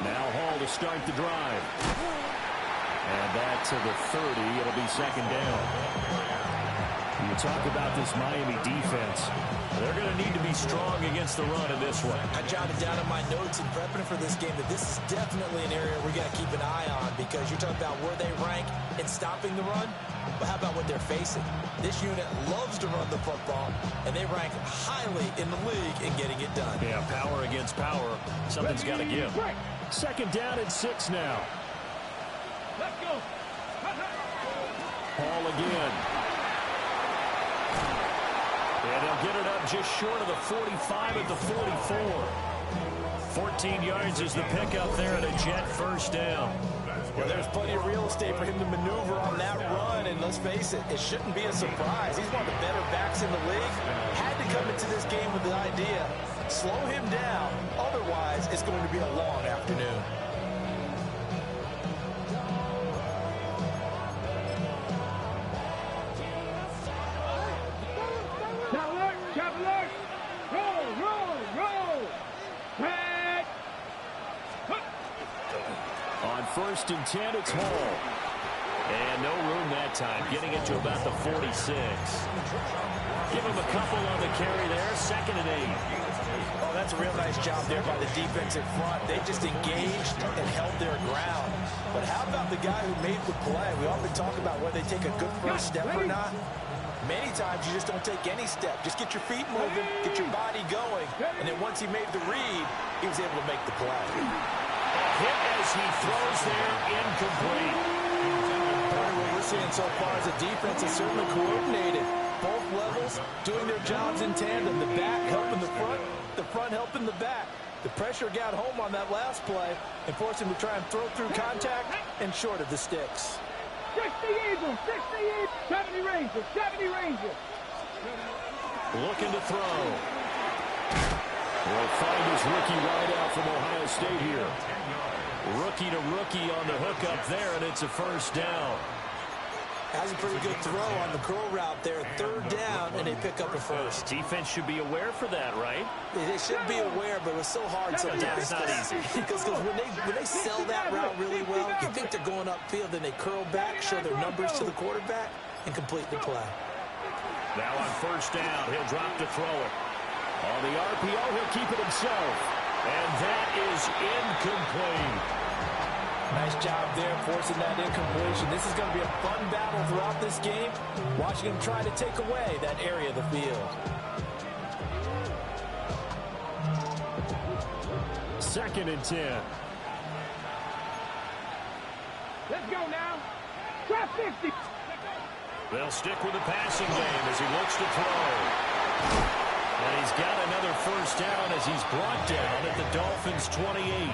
Now Hall to start the drive. And back to the 30. It'll be second down. You talk about this Miami defense. They're going to need to be strong against the run in this one. I jotted down in my notes in prepping for this game that this is definitely an area we're going to keep an eye on, because you're talking about where they rank in stopping the run. But how about what they're facing? This unit loves to run the football, and they rank highly in the league in getting it done. Yeah, power against power. Something's got to give. Second down and 6 now. Let's go. Hall again. And they'll get it up just short of the 45 at the 44. 14 yards is the pickup there at a Jet first down. Well, there's plenty of real estate for him to maneuver on that run, and let's face it, it shouldn't be a surprise. He's one of the better backs in the league. Had to come into this game with the idea, slow him down, otherwise it's going to be a long afternoon. On first and 10, it's Hall. And no room that time, getting it to about the 46. Give him a couple on the carry there, second and 8. Oh, that's a real nice job there by the defensive front. They just engaged and held their ground. But how about the guy who made the play? We often talk about whether they take a good first step or not. Many times you just don't take any step. Just get your feet moving, get your body going, and then once he made the read, he was able to make the play. Hit as he throws there, incomplete. What we're seeing so far is a defense is certainly coordinated. Both levels doing their jobs in tandem. The back helping the front helping the back. The pressure got home on that last play and forced him to try and throw through contact and short of the sticks. 60 Eagles, 60 Eagles, 70 Rangers, 70 Rangers. Looking to throw. Will find his rookie wideout from Ohio State here. Rookie to rookie on the hookup there, and it's a first down. Has a pretty good throw on the curl route there. Third down, and they pick up a first. Defense should be aware for that, right? They should be aware, but it was so hard sometimes. It's not easy. Because when they sell that route really well, you think they're going upfield, then they curl back, show their numbers to the quarterback, and complete the play. Now on first down, he'll drop to throw it. On the RPO, he'll keep it himself. And that is incomplete. Nice job there forcing that incompletion. This is going to be a fun battle throughout this game. Watching him try to take away that area of the field. Second and 10. Let's go now. Drop 50. They'll stick with the passing game as he looks to throw. And he's got another first down as he's brought down at the Dolphins' 28.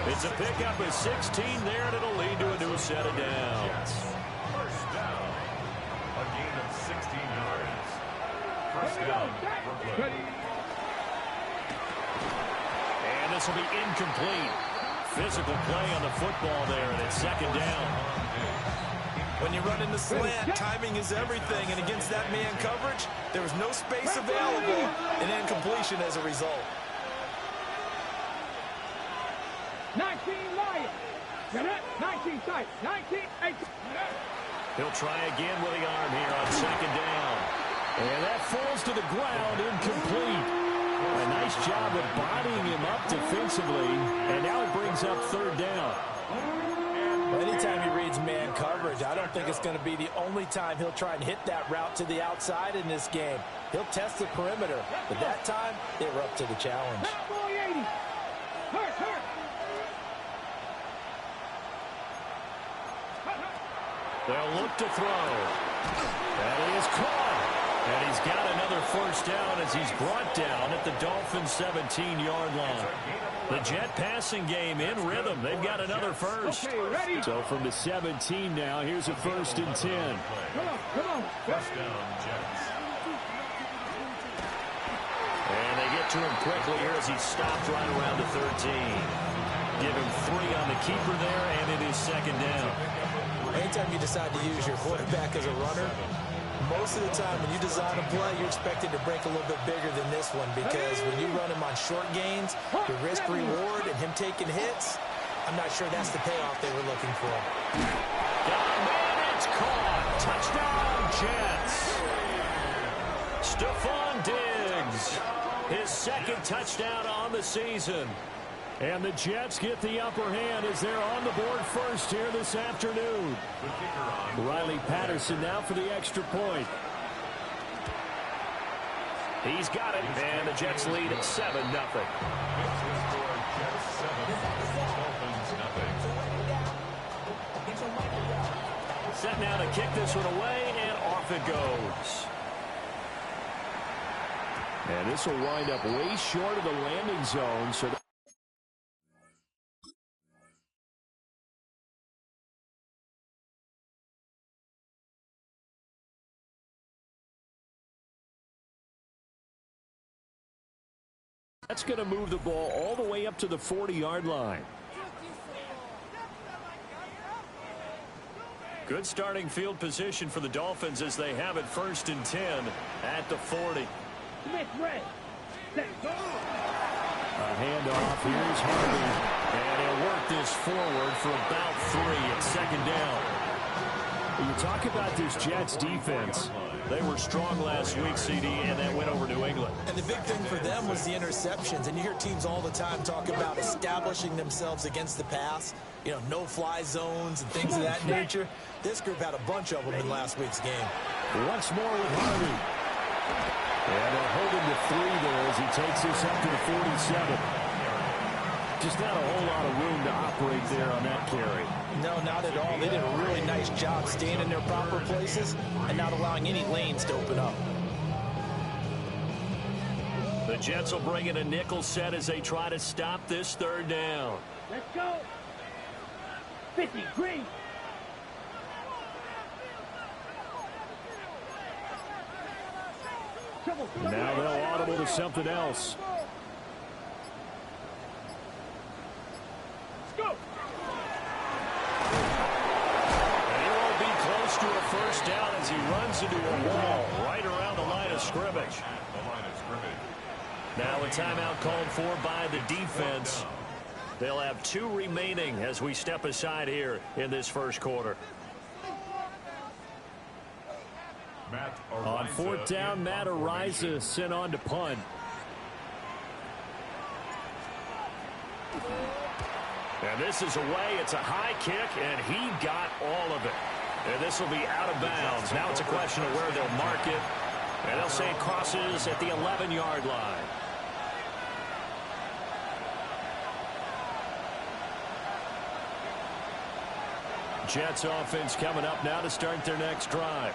It's a pickup of 16 there, and it'll lead to a new set of downs. First down. A gain of 16 yards. First down. And this will be incomplete. Physical play on the football there, and it's second down. When you run in the slant, timing is everything, and against that man coverage, there was no space available, and incompletion as a result. 19 Lions. 19 tight. 19 8. He'll try again with the arm here on second down. And that falls to the ground, incomplete. A nice job of bodying him up defensively, and now it brings up third down. Anytime he reads man coverage, I don't think it's going to be the only time he'll try and hit that route to the outside in this game. He'll test the perimeter, but that time, they were up to the challenge. Cowboy 80. Hurt. They'll look to throw. That is caught. And he's got another first down as he's brought down at the Dolphins' 17-yard line. The Jet passing game in rhythm. They've got another first. Okay, ready. So from the 17 now, here's a first and 10. Come on. First down, Jets. And they get to him quickly here as he stopped right around the 13. Give him 3 on the keeper there, and it is second down. Anytime you decide to use your quarterback as a runner, Most of the time when you design a play, you're expected to break a little bit bigger than this one because when you run him on short gains, the risk-reward and him taking hits, I'm not sure that's the payoff they were looking for. Got a man, it's caught. Touchdown, Jets. Stephon Diggs, his second touchdown on the season. And the Jets get the upper hand as they're on the board first here this afternoon. Riley Patterson now for the extra point. He's got it, and the Jets lead at 7-0. Set now to kick this one away, and off it goes. And this will wind up way short of the landing zone, so that's going to move the ball all the way up to the 40-yard line. Good starting field position for the Dolphins as they have it 1st and 10 at the 40. A handoff. Here's Harvey. And he'll work this forward for about 3 at 2nd down. When you talk about this Jets defense, they were strong last week, CD, and that went over New England. And the big thing for them was the interceptions. And you hear teams all the time talk about establishing themselves against the pass. You know, no-fly zones and things of that nature. This group had a bunch of them in last week's game. Once more with Harvey. And they'll hold him to 3 there as he takes this up to the 47. Just not a whole lot of room to operate there on that carry. No, not at all. They did a really nice job staying in their proper places and not allowing any lanes to open up. The Jets will bring in a nickel set as they try to stop this 3rd down. Let's go. 50, green. Now they'll audible to something else. Let's go. And he won't be close to a 1st down as he runs into a wall right around the line of scrimmage. Now a timeout called for by the defense. They'll have 2 remaining as we step aside here in this 1st quarter. On 4th down, Matt Ariza sent on to punt. And this is away. It's a high kick, and he got all of it. And this will be out of bounds. Now it's a question of where they'll mark it. And they'll say it crosses at the 11-yard line. Jets offense coming up now to start their next drive.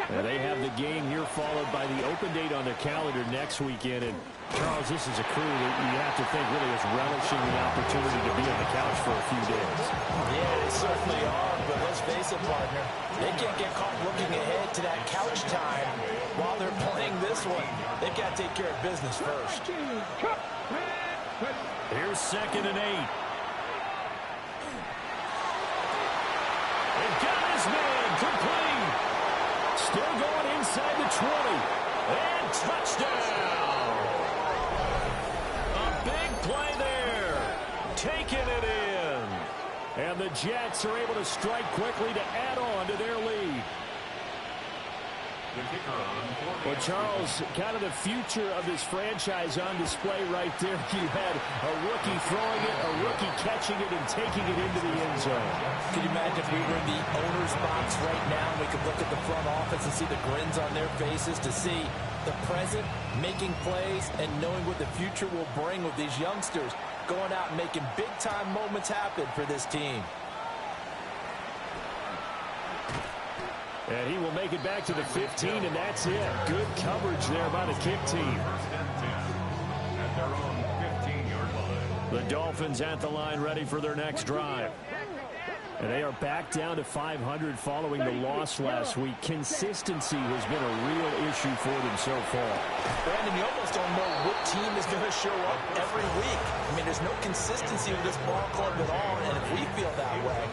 And they have the game here followed by the open date on their calendar next weekend. And, Charles, this is a crew that you have to think really is relishing the opportunity to be on the couch for a few days. Yeah, they certainly are, but let's face it, partner. They can't get caught looking ahead to that couch time while they're playing this one. They've got to take care of business first. Here's 2nd and 8. And got his man complete. Still going inside the 20. And touchdown. A big play there. Taking it in. And the Jets are able to strike quickly to add on to their lead. Well, Charles, kind of the future of this franchise on display right there. You had a rookie throwing it, a rookie catching it, and taking it into the end zone. Can you imagine if we were in the owner's box right now and we could look at the front office and see the grins on their faces to see the present, making plays, and knowing what the future will bring with these youngsters going out and making big-time moments happen for this team. And he will make it back to the 15, and that's it. Good coverage there by the kick team. The Dolphins at the line ready for their next drive. And they are back down to 500 following the loss last week. Consistency has been a real issue for them so far. Brandon, you almost don't know what team is going to show up every week. I mean, there's no consistency with this ball club at all, and if we feel that way,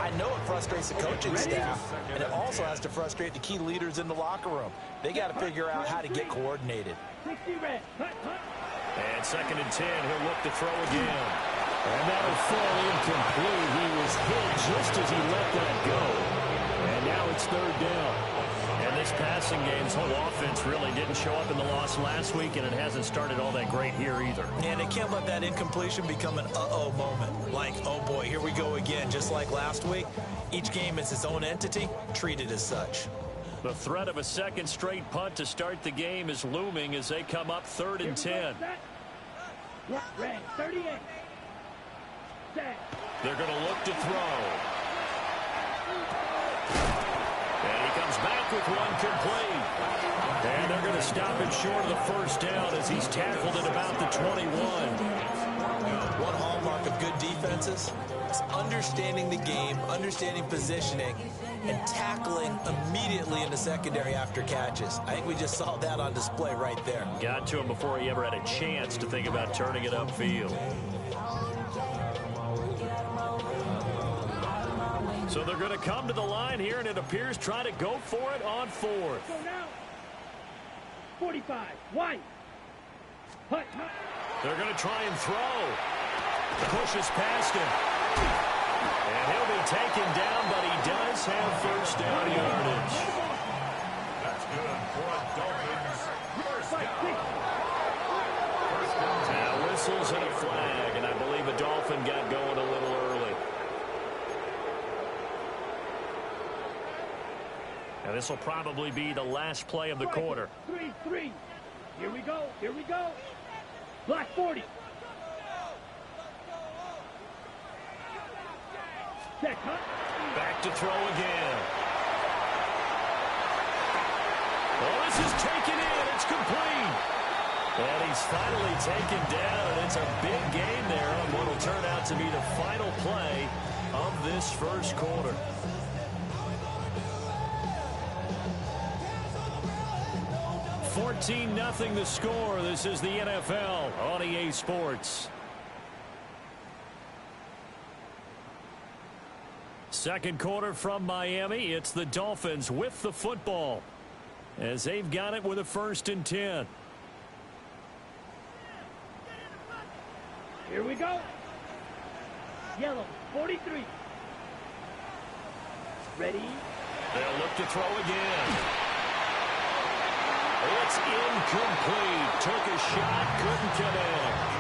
I know it frustrates the coaching staff, and it also has to frustrate the key leaders in the locker room. They got to figure out how to get coordinated. And 2nd and 10, he'll look to throw again. And that'll fall incomplete. He was hit just as he let that go. And now it's 3rd down. And this passing game's whole offense really didn't show up in the loss last week, and it hasn't started all that great here either. And they can't let that incompletion become an uh-oh moment. Like, oh boy, here we go again. Just like last week, each game is its own entity, treated as such. The threat of a 2nd straight punt to start the game is looming as they come up 3rd and 10. Red, 38. They're going to look to throw. And he comes back with one complete. And they're going to stop it short of the 1st down as he's tackled at about the 21. One hallmark of good defenses is understanding the game, understanding positioning, and tackling immediately in the secondary after catches. I think we just saw that on display right there. Got to him before he ever had a chance to think about turning it upfield. So they're going to come to the line here, and it appears try to go for it on 4th. 45, White. Hut. They're going to try and throw. Pushes past him. And he'll be taken down, but he does have 1st down yardage. That's good for a Dolphins first down. Now whistles and a flag, and I believe a Dolphin got going a little early. Now this will probably be the last play of the quarter. 3-3. Here we go. Black 40. Back to throw again. Well, this is taken in. It's complete. And he's finally taken down, and it's a big gain there on what will turn out to be the final play of this 1st quarter. $14-0 the score. This is the NFL on EA Sports. 2nd quarter from Miami. It's the Dolphins with the football as they've got it with a 1st and 10. Here we go. Yellow, 43. Ready? They'll look to throw again. It's incomplete. Took a shot, couldn't connect.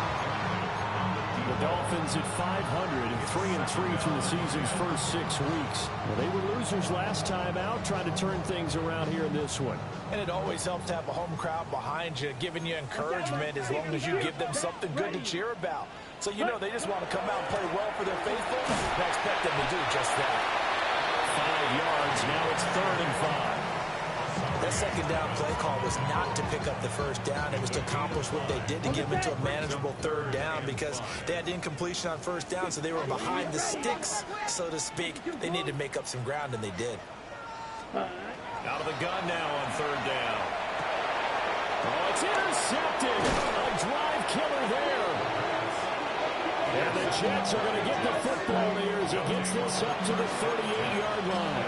The Dolphins at 500 and 3-3 through the season's first 6 weeks. Well, they were losers last time out, trying to turn things around here in this one. And it always helps to have a home crowd behind you, giving you encouragement as long as you give them something good to cheer about. So, you know, they just want to come out and play well for their faithful. I expect them to do just that. 5 yards. Now it's 3rd and 5. That 2nd down play call was not to pick up the 1st down. It was to accomplish what they did to get them into a manageable 3rd down because they had incompletion on 1st down, so they were behind the sticks, so to speak. They needed to make up some ground, and they did. Out of the gun now on 3rd down. Oh, it's intercepted. A drive killer there. And the Jets are going to get the football here as he gets this up to the 38-yard line.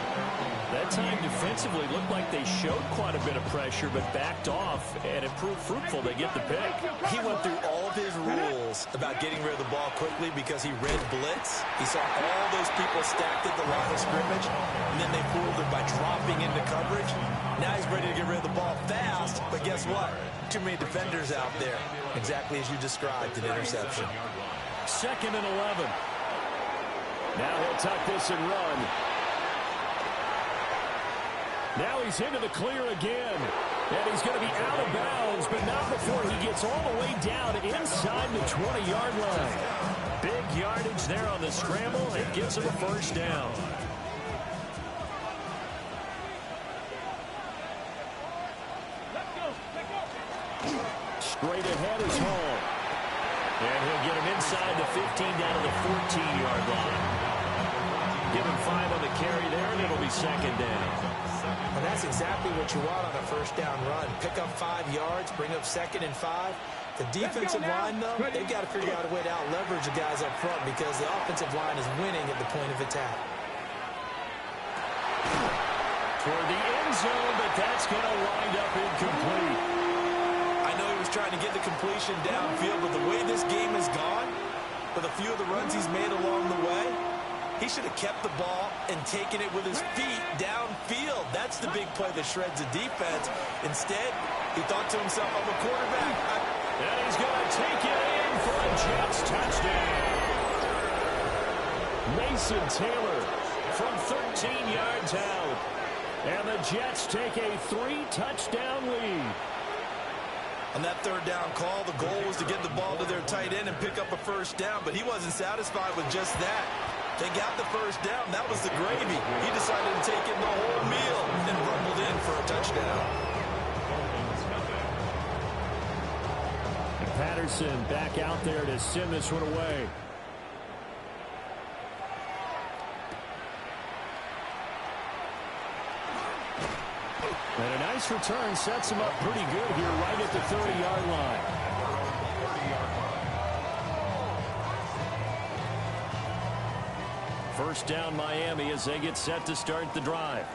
That time defensively looked like they showed quite a bit of pressure but backed off, and it proved fruitful. They get the pick. He went through all of his rules about getting rid of the ball quickly because he read blitz. He saw all those people stacked at the line of scrimmage, and then they fooled him by dropping into coverage. Now he's ready to get rid of the ball fast, but guess what? Too many defenders out there. Exactly as you described, an interception. 2nd and 11. Now he'll tuck this and run. Now he's into the clear again. And he's going to be out of bounds, but not before he gets all the way down inside the 20-yard line. Big yardage there on the scramble. It gives him a 1st down. Straight ahead is Hall. And he'll get him inside the 15 down to the 14-yard line. Give him 5 on the carry there, and it'll be 2nd down. And that's exactly what you want on a 1st down run. Pick up 5 yards, bring up 2nd and 5. The defensive line, though, they've got to figure out a way to out-leverage the guys up front because the offensive line is winning at the point of attack. toward the end zone, but that's going to wind up incomplete. I know he was trying to get the completion downfield, but the way this game has gone, with a few of the runs he's made along the way, he should have kept the ball and taken it with his feet downfield. That's the big play that shreds the defense. Instead, he thought to himself, I'm a quarterback. And he's going to take it in for a Jets touchdown. Mason Taylor from 13 yards out. And the Jets take a 3-touchdown lead. On that third down call, the goal was to get the ball to their tight end and pick up a first down, but he wasn't satisfied with just that. They got the first down. That was the gravy. He decided to take in the whole meal and rumbled in for a touchdown. And Patterson back out there to send this one away. And a nice return sets him up pretty good here right at the 30-yard line. First down Miami as they get set to start the drive.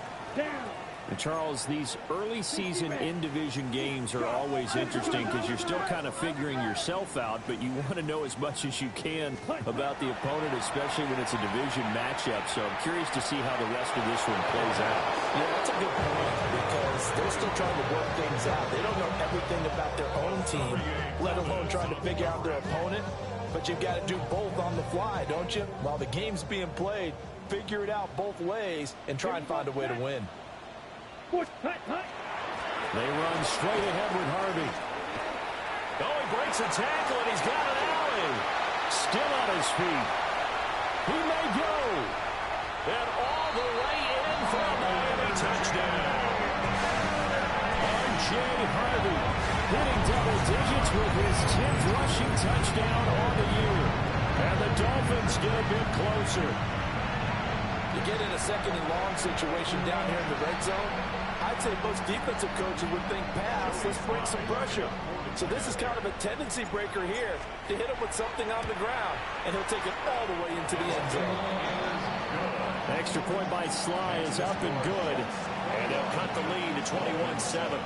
And Charles, these early season in-division games are always interesting because you're still kind of figuring yourself out, but you want to know as much as you can about the opponent, especially when it's a division matchup. So I'm curious to see how the rest of this one plays out. Yeah, that's a good point because they're still trying to work things out. They don't know everything about their own team, let alone trying to figure out their opponent. But you've got to do both on the fly, don't you? While the game's being played, figure it out both ways and try and find a way to win. They run straight ahead with Harvey. Oh, he breaks a tackle, and he's got an alley. Still on his feet. He may go. And all the way in for a Miami touchdown. R.J. Harvey hitting double digits with his 10th rushing touchdown on the year. And the Dolphins get a bit closer. You get in a second and long situation down here in the red zone, I'd say most defensive coaches would think pass, let's bring some pressure. So this is kind of a tendency breaker here to hit him with something on the ground, and he'll take it all the way into the end zone. Extra point by Sly is up and good. And they'll cut the lead to 21-7.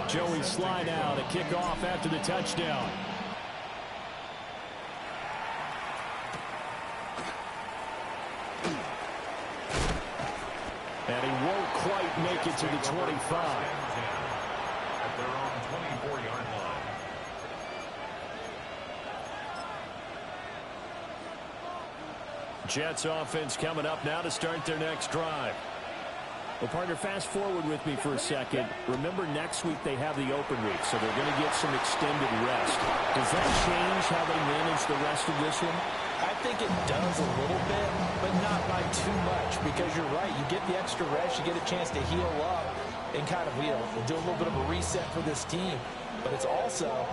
Joey Sly now to kick off after the touchdown. And he won't quite make it to the 25. At their own 24-yard line. Jets offense coming up now to start their next drive. Well, partner, fast forward with me for a second. Remember, next week they have the open week, so they're going to get some extended rest. Does that change how they manage the rest of this one? I think it does a little bit, but not by too much, because you're right. You get the extra rest, you get a chance to heal up and kind of, do a little bit of a reset for this team. But it's also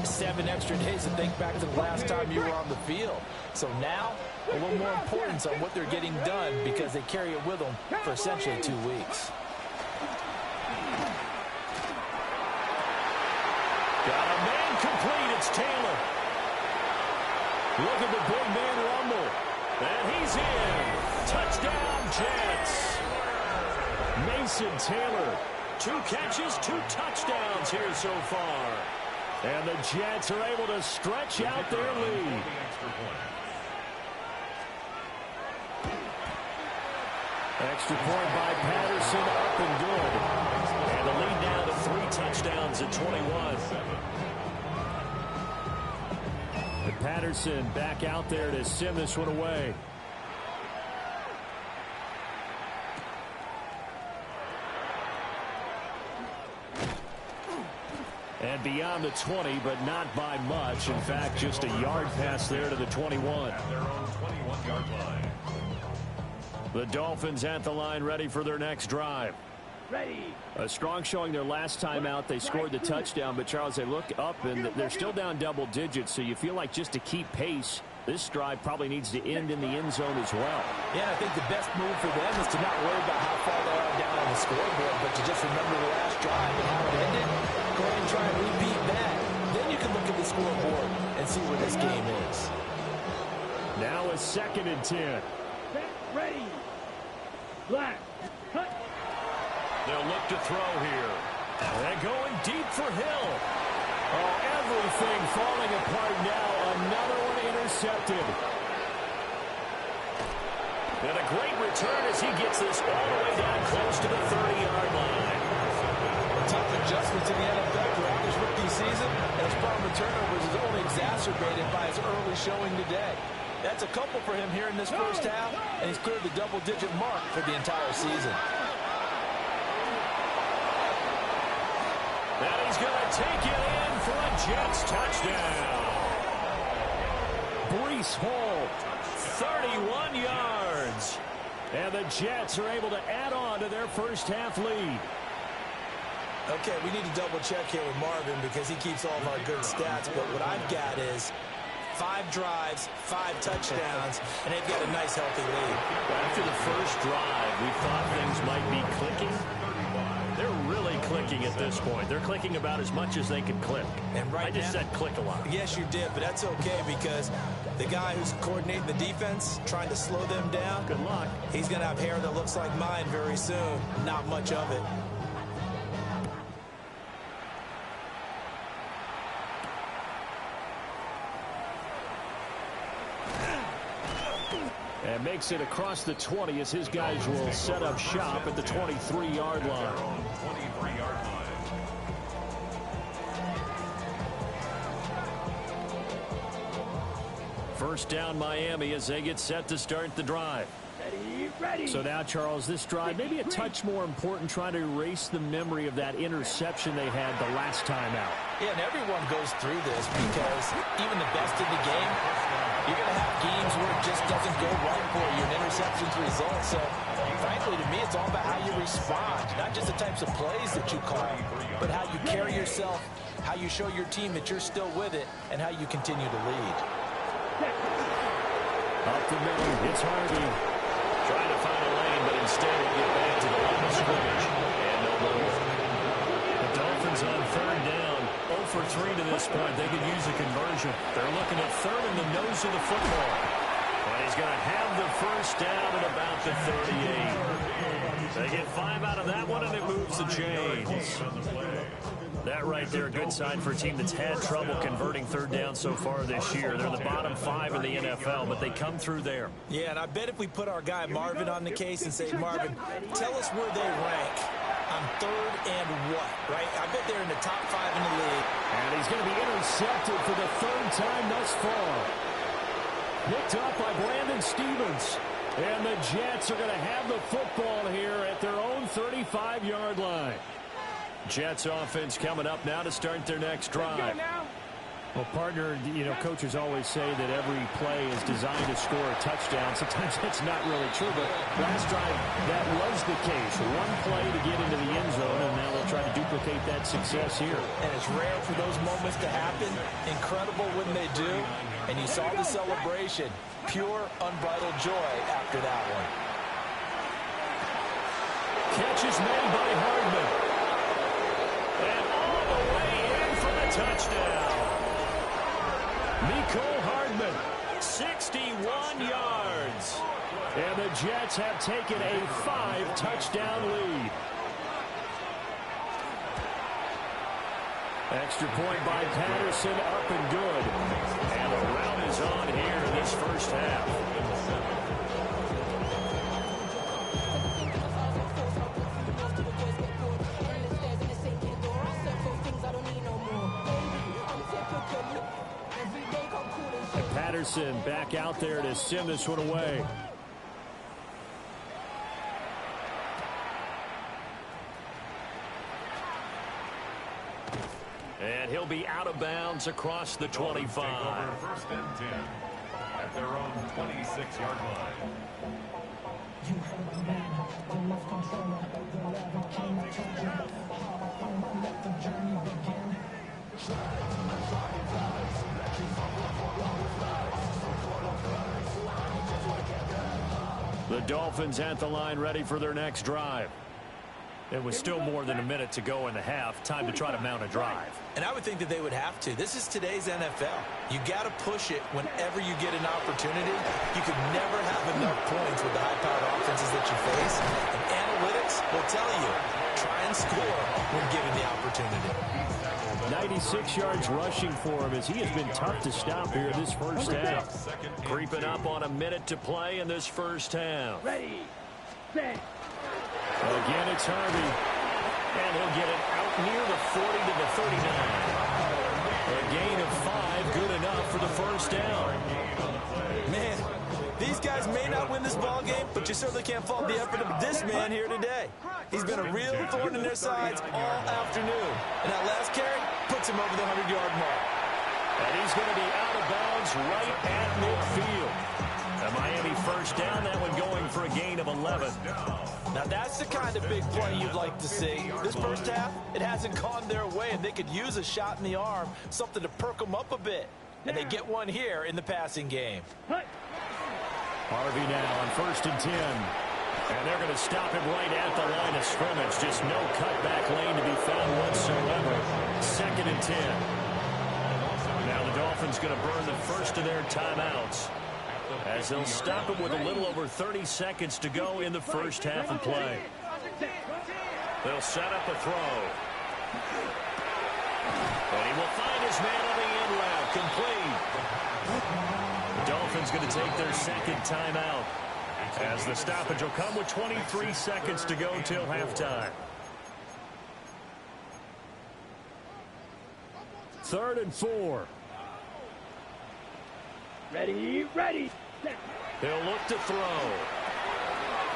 7 extra days to think back to the last time you were on the field. So now, a little more importance on what they're getting done because they carry it with them for essentially 2 weeks. Got a man complete. It's Taylor. Look at the big man rumble. And he's in. Touchdown, Jets. Mason Taylor. 2 catches, 2 touchdowns here so far. And the Jets are able to stretch out their lead. Extra point by Patterson, up and good. And the lead now to 3 touchdowns at 21. And Patterson back out there to send this one away. And beyond the 20, but not by much. In fact, just a yard pass there to the 21. At their own 21-yard line. The Dolphins at the line, ready for their next drive. Ready. A strong showing their last time out. They scored the touchdown, but Charles, they look up and they're still down double digits, so you feel like just to keep pace, this drive probably needs to end in the end zone as well. Yeah, I think the best move for them is to not worry about how far they are down on the scoreboard, but to just remember the last drive and how it ended. Go ahead and try and repeat that. Then you can look at the scoreboard and see where this game is. Now a 2nd and 10. Ready. Black. Cut. They'll look to throw here. And going deep for Hill. Oh, everything falling apart now. Another one intercepted. And a great return as he gets this all the way down close to the 30-yard line. Tough adjustments in the NFL throughout his rookie season, and his problem with turnovers is only exacerbated by his early showing today. That's a couple for him here in this first half, and he's cleared the double-digit mark for the entire season. And he's going to take it in for a Jets touchdown. Breece Hall, 31 yards. And the Jets are able to add on to their first half lead. Okay, we need to double-check here with Marvin because he keeps all of our good stats, but what I've got is 5 drives, 5 touchdowns, and they've got a nice, healthy lead. After the first drive, we thought things might be clicking. They're really clicking at this point. They're clicking about as much as they can click. And right I just said click a lot. Yes, you did, but that's okay because the guy who's coordinating the defense, trying to slow them down, Good luck. he's going to have hair that looks like mine very soon. Not much of it. And makes it across the 20 as his guys will set up shop at the 23-yard line. 23-yard line. First down Miami as they get set to start the drive. Ready. So now, Charles, this drive maybe a touch more important, trying to erase the memory of that interception they had the last time out. Yeah, and everyone goes through this because even the best in the game, you're going to have games where it just doesn't go right for you, and interceptions result. So, frankly, to me, it's all about how you respond, not just the types of plays that you call, but how you carry yourself, how you show your team that you're still with it, and how you continue to lead. Up the middle, it's Harvey. Trying to find a lane, but instead will get back to the line of scrimmage. And no more. The Dolphins on third down. 0 for 3 to this point. They could use a conversion. They're looking at third in the nose of the football. And he's going to have the first down at about the 38. They get 5 out of that one, and it moves the chains. That right there, a good sign for a team that's had trouble converting third down so far this year. They're the bottom 5 in the NFL, but they come through there. Yeah, and I bet if we put our guy Marvin on the case and say, Marvin, tell us where they rank on third and what, right? I bet they're in the top 5 in the league. And he's going to be intercepted for the 3rd time thus far. Picked up by Brandon Stevens. And the Jets are going to have the football here at their own 35-yard line. Jets offense coming up now to start their next drive. Well, partner, you know, coaches always say that every play is designed to score a touchdown. Sometimes that's not really true, but last drive, that was the case. One play to get into the end zone, and now they'll try to duplicate that success here. And it's rare for those moments to happen. Incredible when they do. And you saw the celebration. Pure, unbridled joy after that one. Catch is made by Hardman. And all the way in for the touchdown. Mecole Hardman, 61 yards. And the Jets have taken a 5-touchdown lead. Extra point by Patterson, up and good. And the rout is on here in this first half. Patterson back out there to send this one away. And he'll be out of bounds across the 25. First and 10 at their own 26-yard line. You heard the man, the left controller, the level king, let the journey begin. The Dolphins at the line ready for their next drive. It was still more than a minute to go in the half. Time to try to mount a drive. And I would think that they would have to. This is today's NFL. You got to push it whenever you get an opportunity. You could never have enough points with the high-powered offenses that you face. And analytics will tell you, try and score when given the opportunity. 96 yards rushing for him as he has been tough to stop here this first half. Creeping up on a minute to play in this first half. Ready, set. Again, it's Harvey. And he'll get it out near the 40 to the 39. A gain of 5, good enough for the first down. Man, these guys may not win this ball game, but you certainly can't fault the effort of this man here today. He's been a real thorn in their sides all afternoon. And that last carry puts him over the 100-yard mark. And he's going to be out of bounds right at midfield. A Miami first down, that one going for a gain of 11. Now that's the kind of big play you'd like to see. This first half, it hasn't gone their way, and they could use a shot in the arm, something to perk them up a bit. And they get one here in the passing game. Harvey now on 1st and 10. And they're going to stop him right at the line of scrimmage. Just no cutback lane to be found whatsoever. 2nd and 10. Now the Dolphins going to burn the first of their timeouts, as they'll stop him with a little over 30 seconds to go in the first half of play. They'll set up a throw. And he will find his man on the end route. Complete. The Dolphins going to take their second timeout, as the stoppage will come with 23 seconds to go till halftime. 3rd and 4. Ready, ready, set. He'll look to throw.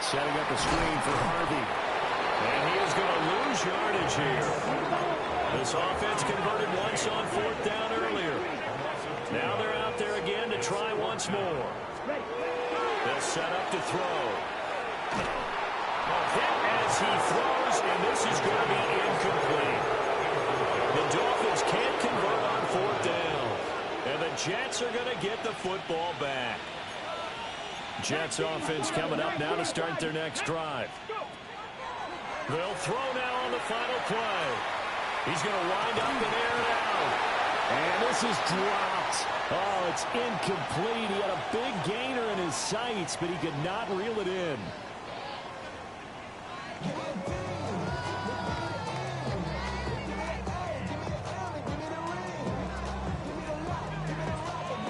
Setting up a screen for Harvey. And he is going to lose yardage here. This offense converted once on 4th down earlier. Now they're out there again to try once more. They'll set up to throw. A hit as he throws, and this is going to be incomplete. The Dolphins can't convert on 4th down. And the Jets are going to get the football back. Jets offense coming up now to start their next drive. They'll throw now on the final play. He's going to wind up and air it out. And this is dropped. Oh, it's incomplete. He had a big gainer in his sights, but he could not reel it in.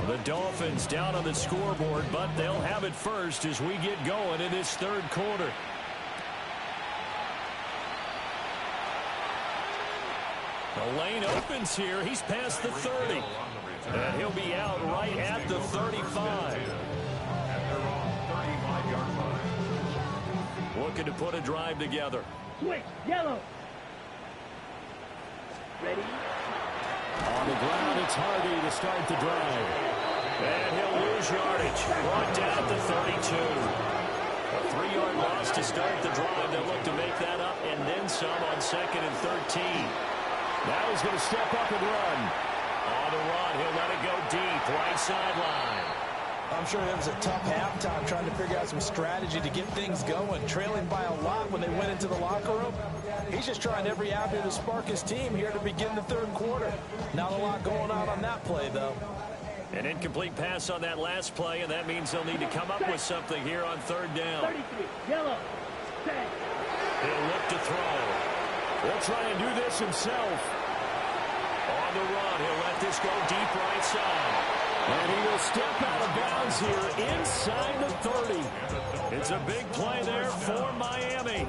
The Dolphins down on the scoreboard, but they'll have it first as we get going in this 3rd quarter. The lane opens here. He's past the 30. And he'll be out right at the 35. Looking to put a drive together. Switch, yellow. Ready. On the ground, it's Harvey to start the drive. And he'll lose yardage. Brought down at the 32. A 3-yard loss to start the drive. They'll look to make that up and then some on 2nd and 13. Now he's going to step up and run. On the run, he'll let it go deep, right sideline. I'm sure it was a tough halftime trying to figure out some strategy to get things going. Trailing by a lot when they went into the locker room. He's just trying every avenue to spark his team here to begin the 3rd quarter. Not a lot going on that play, though. An incomplete pass on that last play, and that means they'll need to come up with something here on 3rd down. 33, yellow, set. He'll look to throw. He'll try and do this himself. On the run, he'll let this go deep right side. And he will step out of bounds here inside the 30. It's a big play there for Miami.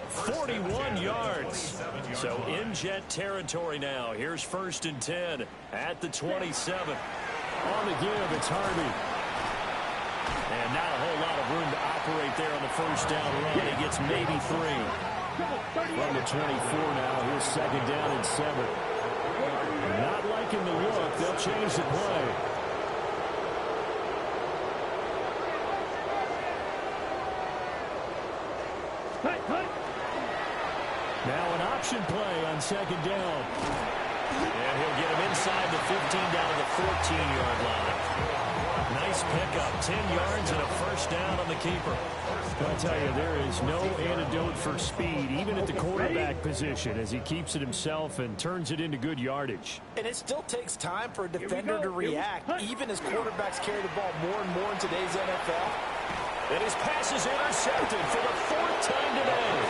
41 yards. So in Jet territory now. Here's 1st and 10 at the 27. On the give, it's Harvey. And not a whole lot of room to operate there on the first down run. He gets maybe 3. From the 24 now, here's 2nd down and 7. Not liking the look. They'll change the play. Now an option play on 2nd down. And he'll get him inside the 15 down to the 14-yard line. Nice Nice pickup. 10 yards and a first down on the keeper. I'll tell you, there is no antidote for speed, even at the quarterback position, as he keeps it himself and turns it into good yardage. And it still takes time for a defender to react, even as quarterbacks carry the ball more and more in today's NFL. And his pass is intercepted for the 4th time today.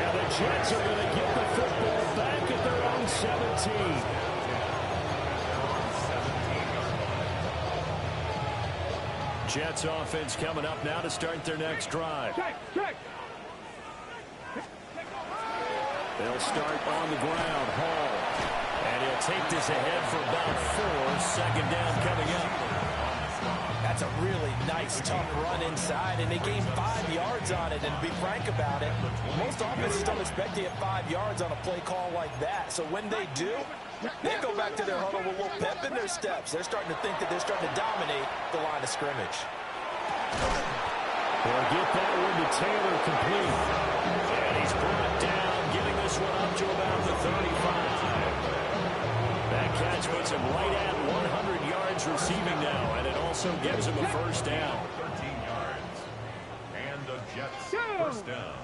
And the Jets are going to get the football back at their own 17. Jets offense coming up now to start their next drive. They'll start on the ground. Hall. And he'll take this ahead for about 4. Second down coming up. That's a really nice, tough run inside, and they gained 5 yards on it. And to be frank about it, most offenses don't expect to get 5 yards on a play call like that. So when they do, they go back to their huddle with a little pep in their steps. They're starting to think that they're starting to dominate the line of scrimmage. They'll get that one to Taylor complete. And he's brought down, getting this one up to about the 35. That catch puts him right at 100 yards receiving now, and it also gives him a first down. 13 yards. And the Jets first down.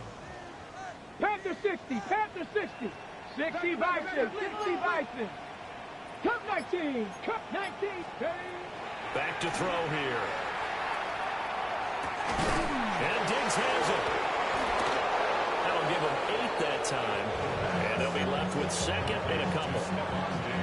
Panther 60, Panther 60. 60 Bison, 60 Bison. Cup 19, Cup 19. Back to throw here. And Diggs has it. That'll give him 8 that time. And they'll be left with second and a couple.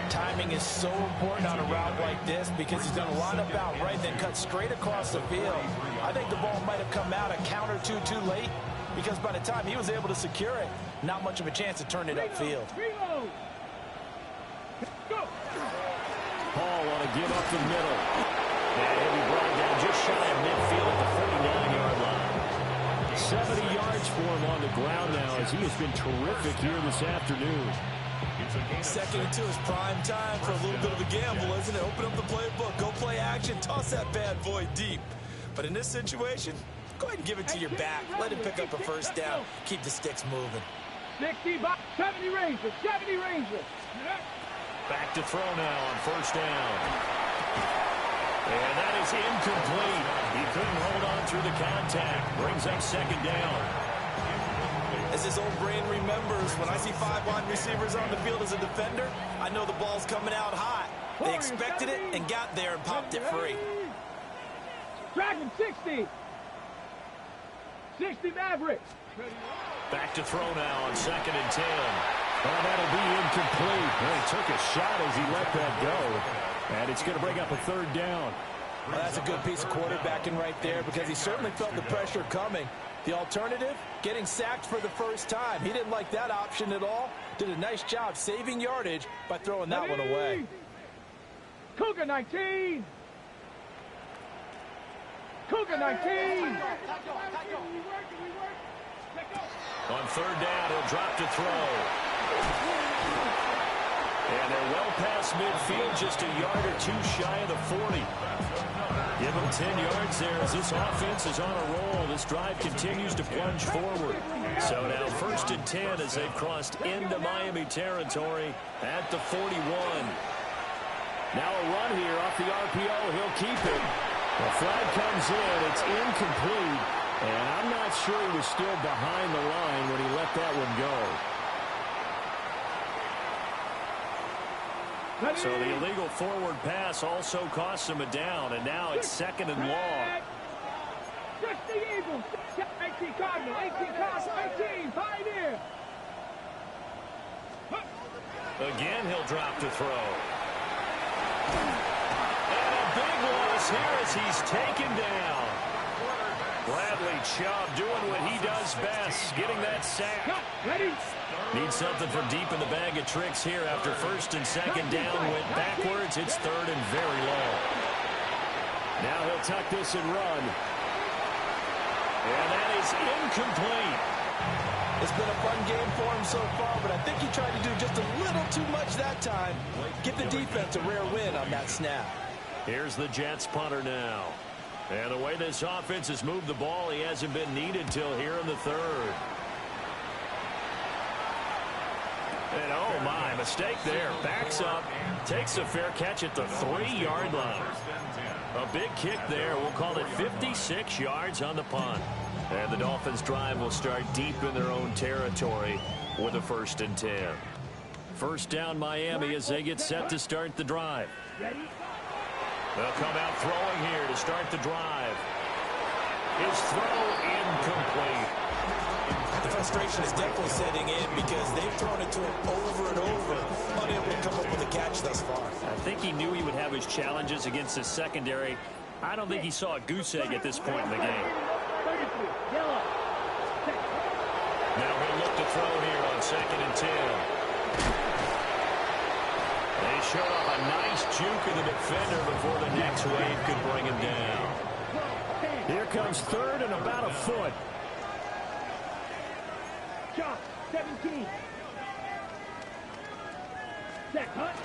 Timing is so important on a route like this because he's going to line up out right, then cut straight across the field. I think the ball might have come out a count or two too late because by the time he was able to secure it, not much of a chance to turn it upfield. Hall want to give up the middle. And he'll be brought down just shy of midfield at the 49-yard line. 70 yards for him on the ground now as he has been terrific here this afternoon. Second and 2 is prime time for a little bit of a gamble, isn't it? Open up the playbook, go play action, toss that bad boy deep. But in this situation, go ahead and give it to your back. Let him pick up a first down. Keep the sticks moving. 60 by 70 Rangers, 70 Rangers. Back to throw now on first down. And that is incomplete. He couldn't hold on through the contact. Brings up second down. As his old brain remembers, when I see 5 wide receivers on the field as a defender, I know the ball's coming out hot. They expected it and got there and popped it free. Dragon 60. 60 Mavericks. Back to throw now on second and 10. Oh, that'll be incomplete. Well, he took a shot as he let that go. And it's going to bring up a third down. Well, that's a good piece of quarterbacking right there because he certainly felt the pressure coming. The alternative, getting sacked for the first time. He didn't like that option at all. Did a nice job saving yardage by throwing that one away. Cougar 19. Cougar 19. On third down, he'll drop to throw. And they're well past midfield, just a yard or two shy of the 40. Give them 10 yards there as this offense is on a roll. This drive continues to plunge forward. So now first and 10 as they've crossed into Miami territory at the 41. Now a run here off the RPO. He'll keep it. The flag comes in. It's incomplete. And I'm not sure he was still behind the line when he let that one go. So the illegal forward pass also costs him a down, and now it's second and long. 60 Eagles, 18 Cardinal, 18 Cardinal, 18 Pioneer. Again, he'll drop to throw. And a big loss here as he's taken down. Bradley Chubb doing what he does best, getting that sack. Ready? Needs something from deep in the bag of tricks here after first and second down went backwards. It's third and very long. Now he'll tuck this and run. And that is incomplete. It's been a fun game for him so far, but I think he tried to do just a little too much that time. Give the defense a rare win on that snap. Here's the Jets punter now. And the way this offense has moved the ball, he hasn't been needed till here in the third. And oh my, mistake there. Backs up, takes a fair catch at the 3-yard line. A big kick there. We'll call it 56 yards on the punt. And the Dolphins' drive will start deep in their own territory with a 1st and 10. First down Miami as they get set to start the drive. They'll come out throwing here to start the drive. His throw incomplete. The frustration is definitely setting in because they've thrown it to him over and over, unable to come up with a catch thus far. I think he knew he would have his challenges against his secondary. I don't think he saw a goose egg at this point in the game. Now he'll look to throw here on 2nd and 10. They showed up a nice juke in the defender before the next wave could bring him down. Here comes 3rd and about a foot. Chop, 17. Set, Hunt.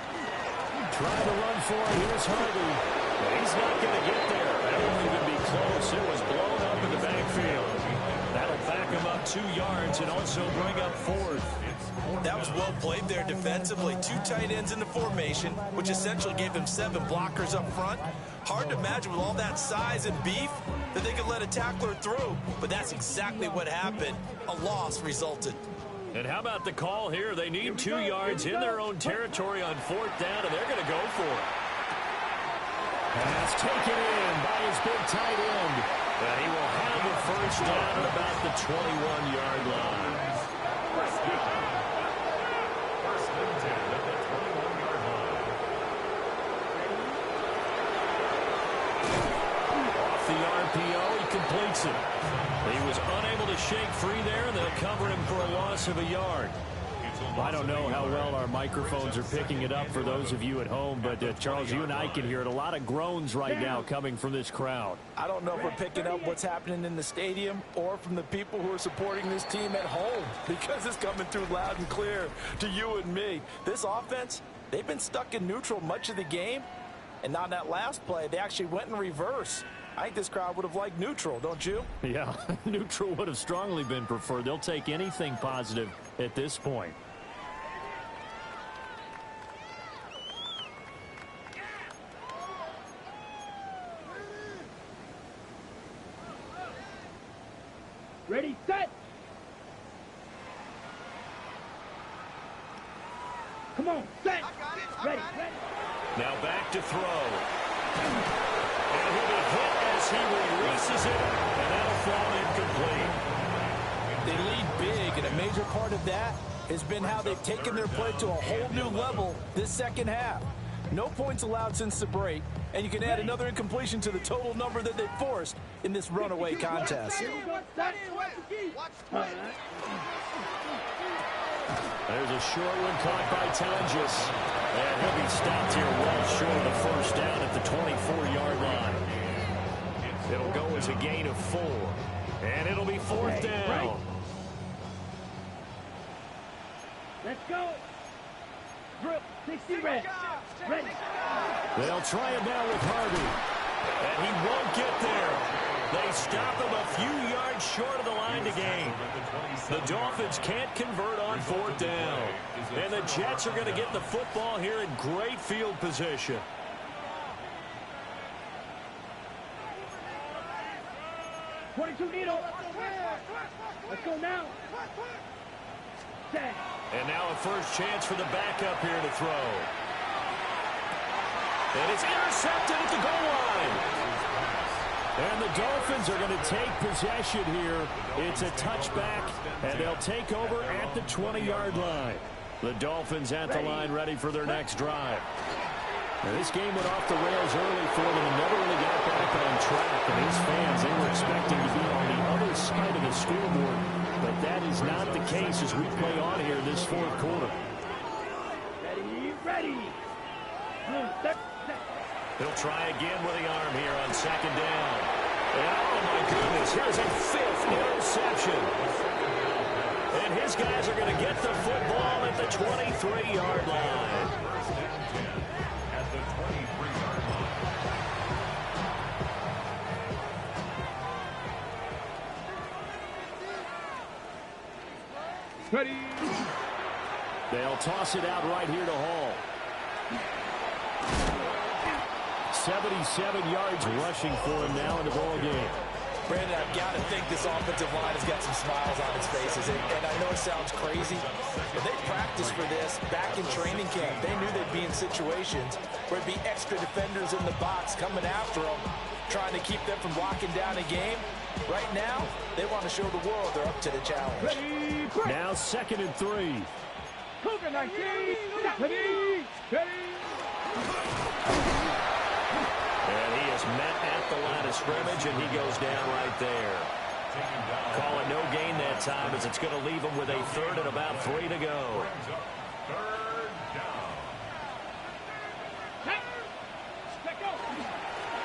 Trying to run for it. Here's Harvey. He's not going to get there. That won't even be close. It was blown up in the backfield. That'll back him up 2 yards and also bring up 4th. That was well played there defensively. 2 tight ends in the formation, which essentially gave them 7 blockers up front. Hard to imagine with all that size and beef that they could let a tackler through. But that's exactly what happened. A loss resulted. And how about the call here? They need 2 yards in their own territory on 4th down, and they're going to go for it. Pass taken in by his big tight end. And he will have the 1st down at about the 21-yard line. First and 10 at the 21-yard line. Off the RPO, he completes it. He was unable to shake free there, and they'll cover him for a loss of a yard. I don't know how well our microphones are picking it up for those of you at home, but Charles, you and I can hear it. A lot of groans right now coming from this crowd. I don't know if we're picking up what's happening in the stadium or from the people who are supporting this team at home, because it's coming through loud and clear to you and me. This offense, they've been stuck in neutral much of the game, and on that last play, they actually went in reverse. I think this crowd would have liked neutral, don't you? Yeah, neutral would have strongly been preferred. They'll take anything positive at this point. Ready, set. Come on, set. Ready, ready. Now back to throw. And he'll be hit as he releases it, and that'll fall incomplete. They lead big, and a major part of that has been how they've taken their play to a whole new level this second half. No points allowed since the break, and you can add another incompletion to the total number that they forced in this runaway contest. There's a short one caught by Tonjes. And he'll be stopped here well short of the 1st down at the 24-yard line. It'll go as a gain of 4. And it'll be 4th down. Right. Let's go. Drill, 60 red. Ready. They'll try him now with Harvey. And he won't get there. They stop him a few yards short of the line to gain. The Dolphins can't convert on 4th down. And the Jets are going to get the football here in great field position. .22 needle. Let's go now. Set. And now a first chance for the backup here to throw. And it's intercepted at the goal line. And the Dolphins are going to take possession here. It's a touchback, and they'll take over at the 20-yard line. The Dolphins at the line ready for their next drive. Now, this game went off the rails early for them and never really got back on track. And these fans, they were expecting to be on the other side of the scoreboard. But that is not the case as we play on here this 4th quarter. Ready, ready. Set. He'll try again with the arm here on 2nd down. And oh my goodness, here's a 5th interception. And his guys are going to get the football at the 23-yard line. At the 23-yard line. Ready. They'll toss it out right here to Hall. 77 yards rushing for him now in the ball game. Brandon, I've got to think this offensive line has got some smiles on its faces. And I know it sounds crazy, but they practiced for this back in training camp. They knew they'd be in situations where it'd be extra defenders in the box coming after them, trying to keep them from locking down a game. Right now, they want to show the world they're up to the challenge. Now 2nd and 3. Cougar 19. Ready. And he is met at the line of scrimmage, and he goes down right there. Call it no gain that time, as it's going to leave him with a 3rd and about 3 to go.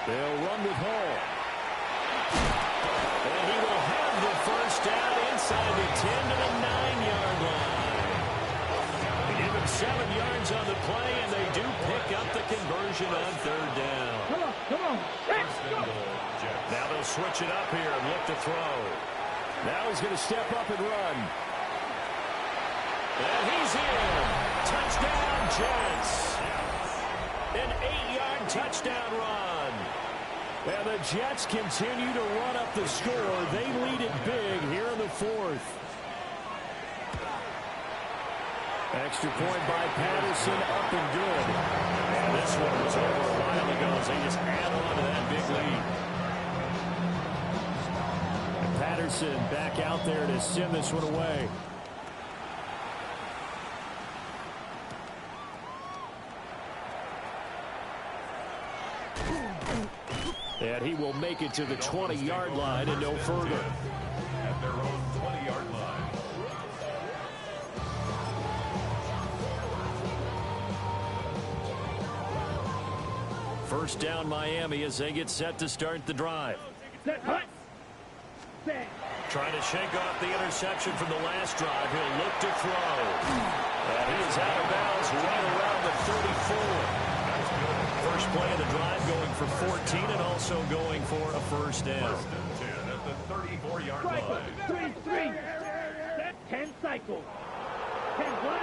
They'll run with Hall. And he will have the first down inside the 10 to the 9-yard line. Give him 7 yards on the play, and they do pick up the conversion on 3rd down. Come on. Now they'll switch it up here and look to throw. Now he's going to step up and run. And he's in. Touchdown, Jets. An 8-yard touchdown run. And the Jets continue to run up the score. They lead it big here in the 4th. Extra point by Patterson, up and good. And this one was over a while ago as they just add on to that big lead. And Patterson back out there to send this one away. And he will make it to the 20-yard line and no further. At their own 20-yard line. First down Miami as they get set to start the drive. Trying to shake off the interception from the last drive. He'll look to throw. And he is out of bounds right around the 34. First play of the drive going for 14 and also going for a first down. 10 at the 34-yard line. 3. 10 cycles. 10 what?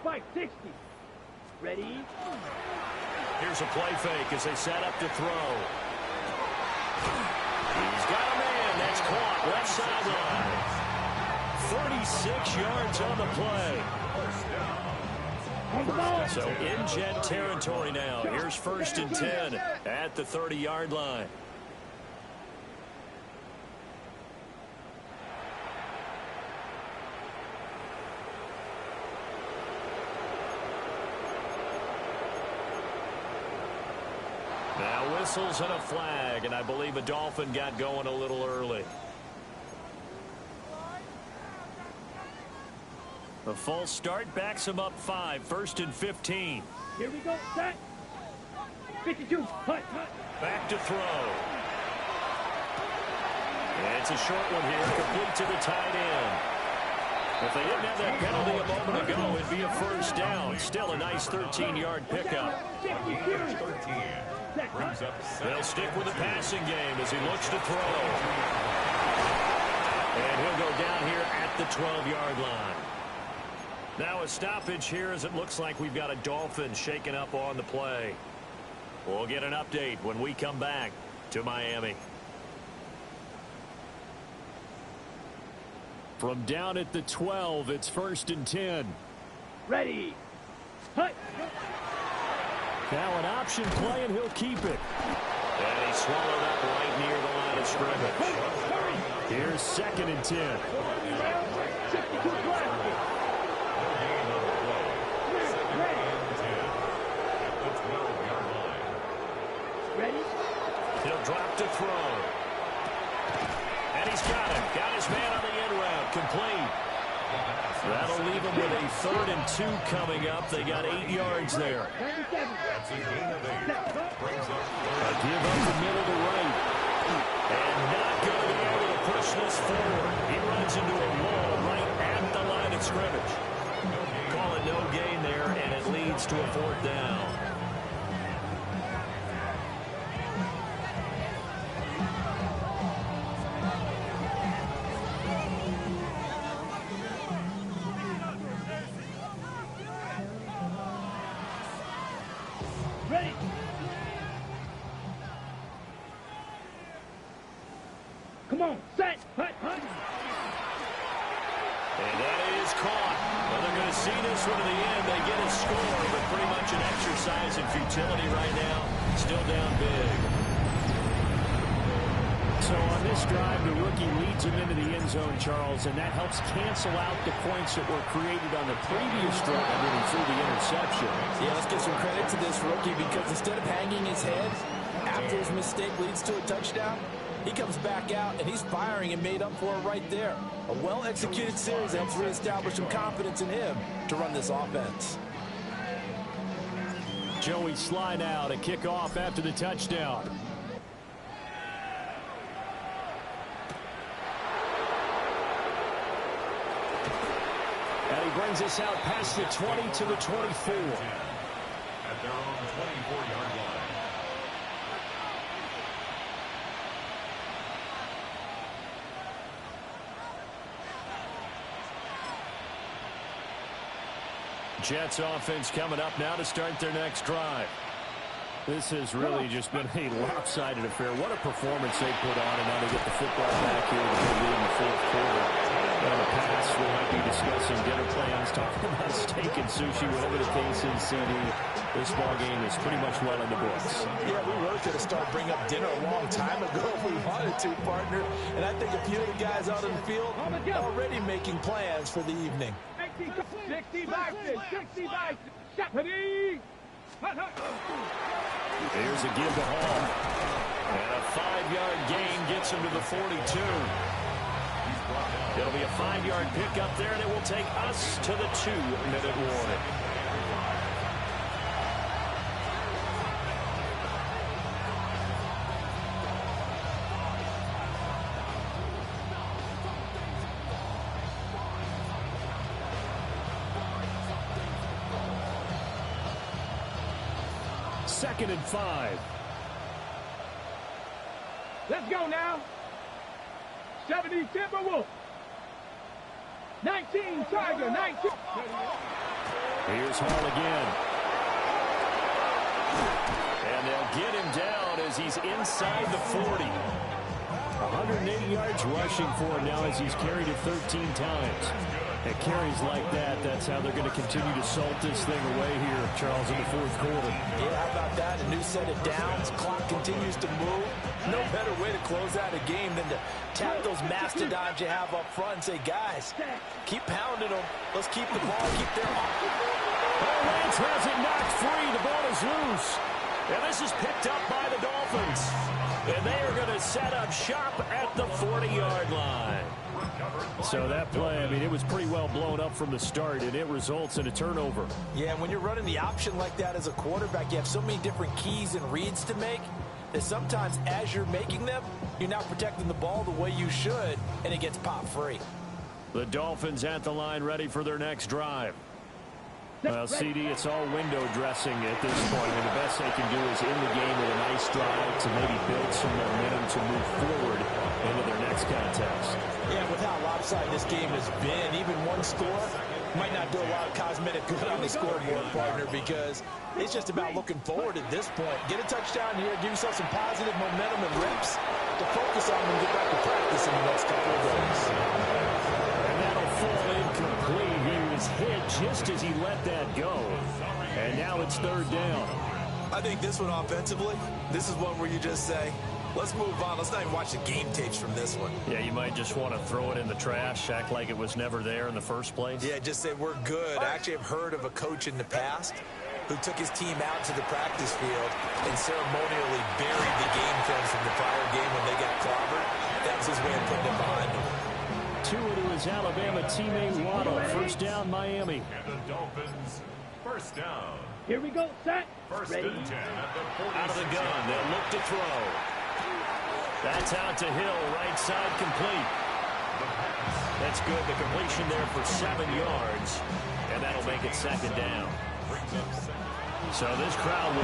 560. Ready? Here's a play fake as they set up to throw. He's got a man. That's caught left sideline. 36 yards on the play. So in Jet territory now. Here's 1st and 10 at the 30-yard line. Now whistles and a flag, and I believe a Dolphin got going a little early. The false start backs him up 5, 1st and 15. Here we go. Set. 52. Hut. Back to throw. And it's a short one here, complete to the tight end. If they didn't have that penalty a moment ago, it'd be a first down. Still a nice 13-yard pickup. 13 brings up 7. They'll stick with the passing game as he looks to throw. And he'll go down here at the 12-yard line. Now a stoppage here as it looks like we've got a Dolphin shaking up on the play. We'll get an update when we come back to Miami. From down at the 12, it's 1st and 10. Ready. Hut. Now an option play, and he'll keep it. And he swallowed up right near the line of scrimmage. Here's 2nd and 10. 62 plastic. Ready? He'll drop to throw. And he's got it. Got his man on the end route. Complete. That'll leave him with a 3rd and 2 coming up. They got 8 yards there. That's a gain of 8. Brings up A give up the middle to right. And not going to be able to push this forward. He runs into a wall right at the line of scrimmage. Call it no gain there, and it leads to a 4th down. on. Set. Hut. And that is caught. Well, they're going to see this one to the end. They get a score, but pretty much an exercise in futility right now. Still down big. So on this drive, the rookie leads him into the end zone, Charles, and that helps cancel out the points that were created on the previous drive when he threw the interception. Yeah, let's give some credit to this rookie because instead of hanging his head after his mistake leads to a touchdown, he comes back out and he's firing and made up for it right there. A well-executed series helps reestablish some confidence in him to run this offense. Joey Sly now to kick off after the touchdown. And he brings us out past the 20 to the 24. At their own 24-yard line. Jets offense coming up now to start their next drive. This has really just been a lopsided affair. What a performance they put on, and now they get the football back here to be in the fourth quarter. On the pass, we might be discussing dinner plans, talking about steak and sushi, whatever the case is, CD. This ball game is pretty much well in the books. Yeah, we really could have started bringing up dinner a long time ago if we wanted to, partner. And I think a few of the guys out on the field already making plans for the evening. 60 boxes. 60 boxes. Stephanie. Here's a give to Hall. And a 5-yard gain gets him to the 42. It'll be a 5-yard pickup there, and it will take us to the 2-minute warning. Second and 5. Let's go now. 70 Timberwolves. 19 Tiger. 19. Here's Hall again. And they'll get him down as he's inside the 40. 180 yards rushing for him now as he's carried it 13 times. At carries like that, that's how they're going to continue to salt this thing away here, Charles, in the fourth quarter. Yeah, how about that? A new set of downs. Clock continues to move. No better way to close out a game than to tap those mastodons you have up front and say, guys, keep pounding them. Let's keep the ball, keep their... Lance has it knocked free. The ball is loose. And this is picked up by the Dolphins. And they are going to set up shop at the 40-yard line. So that play, I mean, it was pretty well blown up from the start, and it results in a turnover. Yeah, when you're running the option like that as a quarterback, you have so many different keys and reads to make that sometimes as you're making them, you're not protecting the ball the way you should, and it gets popped free. The Dolphins at the line ready for their next drive. Well, CD, it's all window dressing at this point. I mean, the best they can do is in the game with a nice drive to maybe build some momentum to move forward into their next contest. Yeah, with how lopsided this game has been, even one score might not do a lot of cosmetic good on the scoreboard, partner, because it's just about looking forward at this point. Get a touchdown here, give yourself some positive momentum and reps to focus on and get back to practice in the next couple of days. And that'll fall incomplete. He was hit just as he let that go. And now it's third down. I think this one offensively, this is one where you just say, let's move on. Let's not even watch the game tapes from this one. Yeah, you might just want to throw it in the trash, act like it was never there in the first place. Yeah, just say we're good. I actually have heard of a coach in the past who took his team out to the practice field and ceremonially buried the game films from the prior game when they got clobbered. That was his way of putting it behind him. Two to his Alabama teammate Waddle. First down, Miami. And the Dolphins, first down. Here we go. Set. First Ready. and 10 at the 46. Out of the gun, they'll look to throw. That's out to Hill, right side complete. That's good. The completion there for 7 yards, and that'll make it second down. So this crowd will